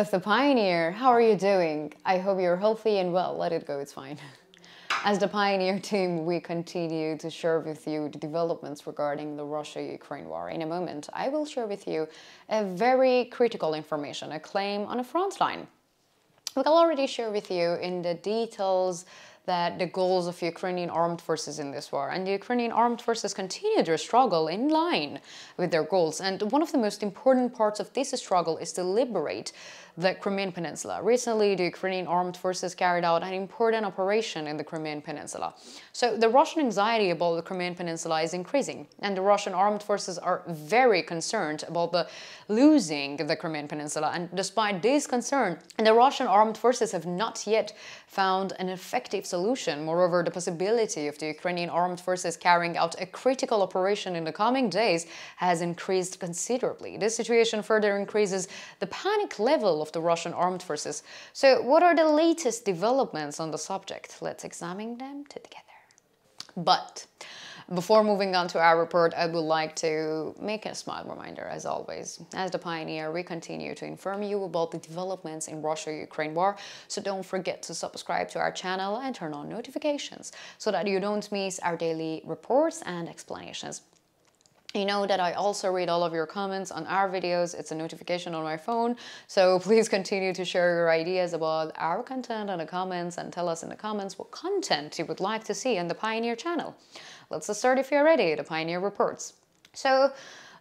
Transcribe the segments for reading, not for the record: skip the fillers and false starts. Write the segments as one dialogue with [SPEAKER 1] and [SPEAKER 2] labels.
[SPEAKER 1] of the Pioneer, how are you doing? I hope you're healthy and well. Let it go, it's fine. As the Pioneer team, we continue to share with you the developments regarding the Russia-Ukraine war. In a moment, I will share with you a very critical information, a claim on a front line. We can already share with you in the details that the goals of Ukrainian armed forces in this war, and the Ukrainian armed forces continue their struggle in line with their goals. And one of the most important parts of this struggle is to liberate the Crimean Peninsula. Recently, the Ukrainian armed forces carried out an important operation in the Crimean Peninsula. So the Russian anxiety about the Crimean Peninsula is increasing, and the Russian armed forces are very concerned about losing the Crimean Peninsula. And despite this concern, the Russian armed forces have not yet found an effective solution. Moreover, the possibility of the Ukrainian armed forces carrying out a critical operation in the coming days has increased considerably. This situation further increases the panic level of the Russian armed forces. So what are the latest developments on the subject? Let's examine them together. But before moving on to our report, I would like to make a small reminder, as always. As the Pioneer, we continue to inform you about the developments in Russia-Ukraine war, so don't forget to subscribe to our channel and turn on notifications so that you don't miss our daily reports and explanations. You know that I also read all of your comments on our videos. It's a notification on my phone, so please continue to share your ideas about our content in the comments and tell us in the comments what content you would like to see on the Pioneer channel. Let's start if you're ready, the Pioneer reports. So,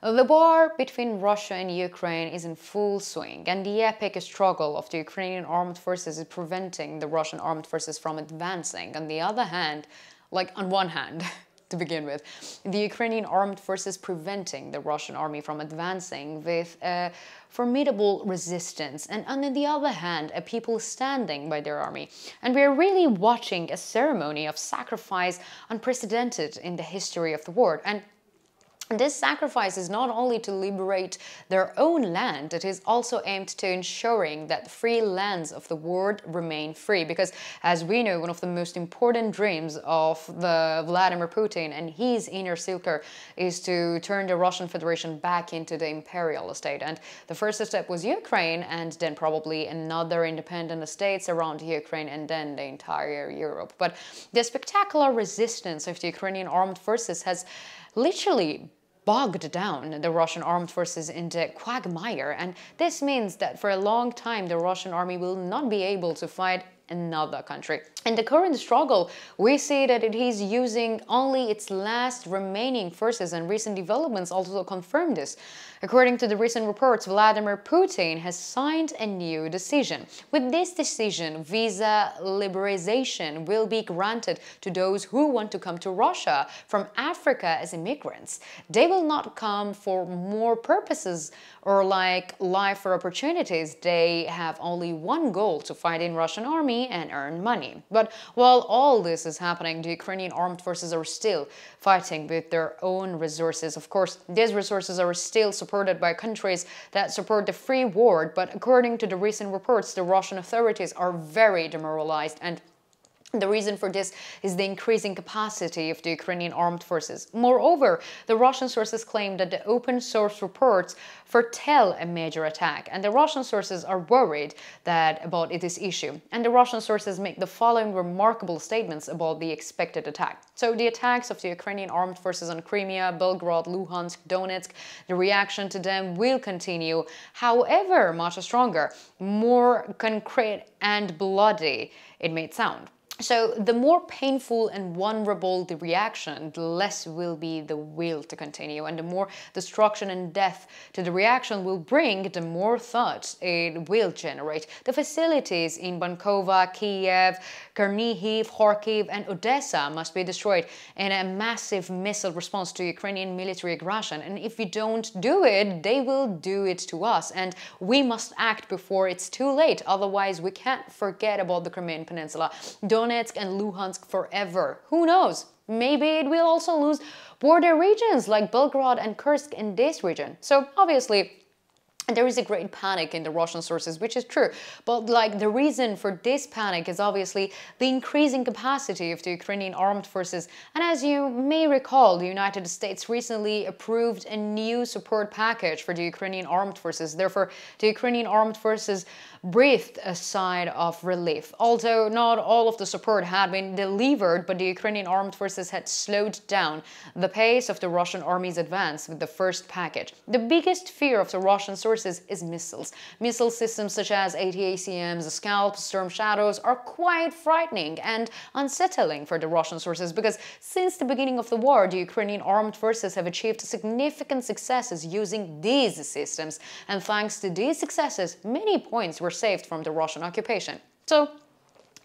[SPEAKER 1] the war between Russia and Ukraine is in full swing, and the epic struggle of the Ukrainian armed forces is preventing the Russian armed forces from advancing. On the other hand, on one hand, to begin with, the Ukrainian armed forces preventing the Russian army from advancing with a formidable resistance, and on the other hand, a people standing by their army. And we're really watching a ceremony of sacrifice unprecedented in the history of the world. And this sacrifice is not only to liberate their own land, it is also aimed to ensuring that free lands of the world remain free. Because, as we know, one of the most important dreams of the Vladimir Putin and his inner circle is to turn the Russian Federation back into the imperial state. And the first step was Ukraine, and then probably another independent states around Ukraine, and then the entire Europe. But the spectacular resistance of the Ukrainian armed forces has literally bogged down the Russian armed forces into quagmire, and this means that for a long time the Russian army will not be able to fight another country. In the current struggle, we see that it is using only its last remaining forces, and recent developments also confirm this. According to the recent reports, Vladimir Putin has signed a new decision. With this decision, visa liberalization will be granted to those who want to come to Russia from Africa as immigrants. They will not come for more purposes or life or opportunities. They have only one goal: to fight in Russian army and earn money. But while all this is happening, the Ukrainian armed forces are still fighting with their own resources. Of course, these resources are still supported by countries that support the free world, but according to the recent reports, the Russian authorities are very demoralized, and the reason for this is the increasing capacity of the Ukrainian armed forces. Moreover, the Russian sources claim that the open source reports foretell a major attack, and the Russian sources are worried about this issue. And the Russian sources make the following remarkable statements about the expected attack. So the attacks of the Ukrainian armed forces on Crimea, Belgorod, Luhansk, Donetsk, the reaction to them will continue, however much stronger, more concrete and bloody it may sound. So the more painful and vulnerable the reaction, the less will be the will to continue, and the more destruction and death to the reaction will bring, the more thoughts it will generate. The facilities in Bankova, Kiev, Chernihiv, Kharkiv and Odessa must be destroyed in a massive missile response to Ukrainian military aggression, and if we don't do it, they will do it to us, and we must act before it's too late. Otherwise, we can't forget about the Crimean Peninsula, Donetsk and Luhansk forever. Who knows? Maybe it will also lose border regions like Belgorod and Kursk in this region. So obviously, And there is a great panic in the Russian sources, which is true. But like the reason for this panic is obviously the increasing capacity of the Ukrainian armed forces. And as you may recall, the United States recently approved a new support package for the Ukrainian armed forces. Therefore, the Ukrainian armed forces breathed a sigh of relief. Although not all of the support had been delivered, but the Ukrainian armed forces had slowed down the pace of the Russian army's advance with the first package. The biggest fear of the Russian sources is missiles. Missile systems such as ATACMs, Scalp, Storm Shadows are quite frightening and unsettling for the Russian sources because since the beginning of the war, the Ukrainian armed forces have achieved significant successes using these systems. And thanks to these successes, many points were saved from the Russian occupation. So,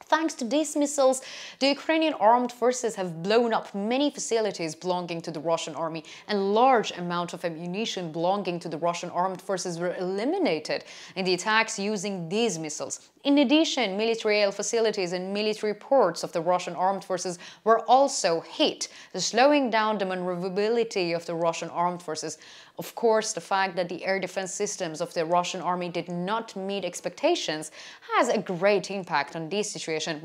[SPEAKER 1] thanks to these missiles, the Ukrainian armed forces have blown up many facilities belonging to the Russian army, and large amounts of ammunition belonging to the Russian armed forces were eliminated in the attacks using these missiles. In addition, military air facilities and military ports of the Russian armed forces were also hit, slowing down the maneuverability of the Russian armed forces. Of course, the fact that the air defense systems of the Russian army did not meet expectations has a great impact on this situation,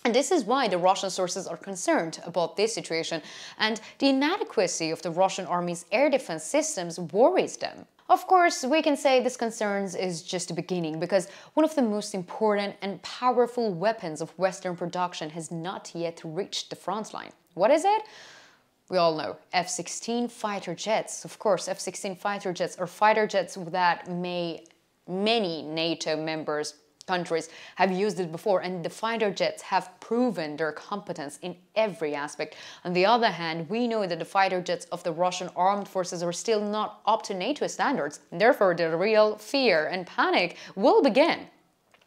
[SPEAKER 1] and this is why the Russian sources are concerned about this situation, and the inadequacy of the Russian army's air defense systems worries them. Of course, we can say this concerns is just the beginning, because one of the most important and powerful weapons of Western production has not yet reached the front line. What is it? We all know, F-16 fighter jets. Of course, F-16 fighter jets are fighter jets that many NATO countries have used it before, and the fighter jets have proven their competence in every aspect. On the other hand, we know that the fighter jets of the Russian armed forces are still not up to NATO standards. Therefore, the real fear and panic will begin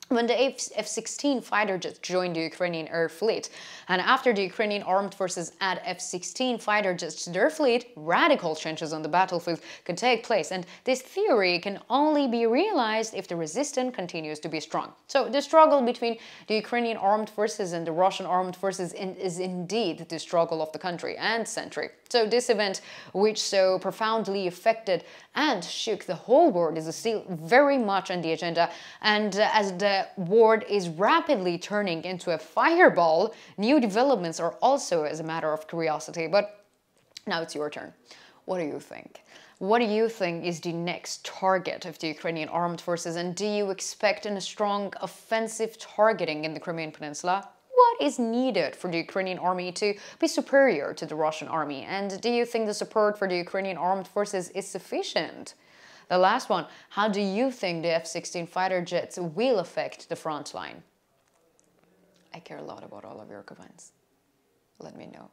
[SPEAKER 1] when the F-16 fighter jets joined the Ukrainian air fleet. And after the Ukrainian armed forces add F-16 fighter jets to their fleet, radical changes on the battlefield could take place. And this theory can only be realized if the resistance continues to be strong. So the struggle between the Ukrainian armed forces and the Russian armed forces is indeed the struggle of the country and century. So this event, which so profoundly affected and shook the whole world, is still very much on the agenda. And as the war is rapidly turning into a fireball, new developments are also as a matter of curiosity. But now it's your turn. What do you think? What do you think is the next target of the Ukrainian armed forces? And do you expect a strong offensive targeting in the Crimean Peninsula? What is needed for the Ukrainian army to be superior to the Russian army? And do you think the support for the Ukrainian armed forces is sufficient? The last one, how do you think the F-16 fighter jets will affect the front line? I care a lot about all of your comments. Let me know.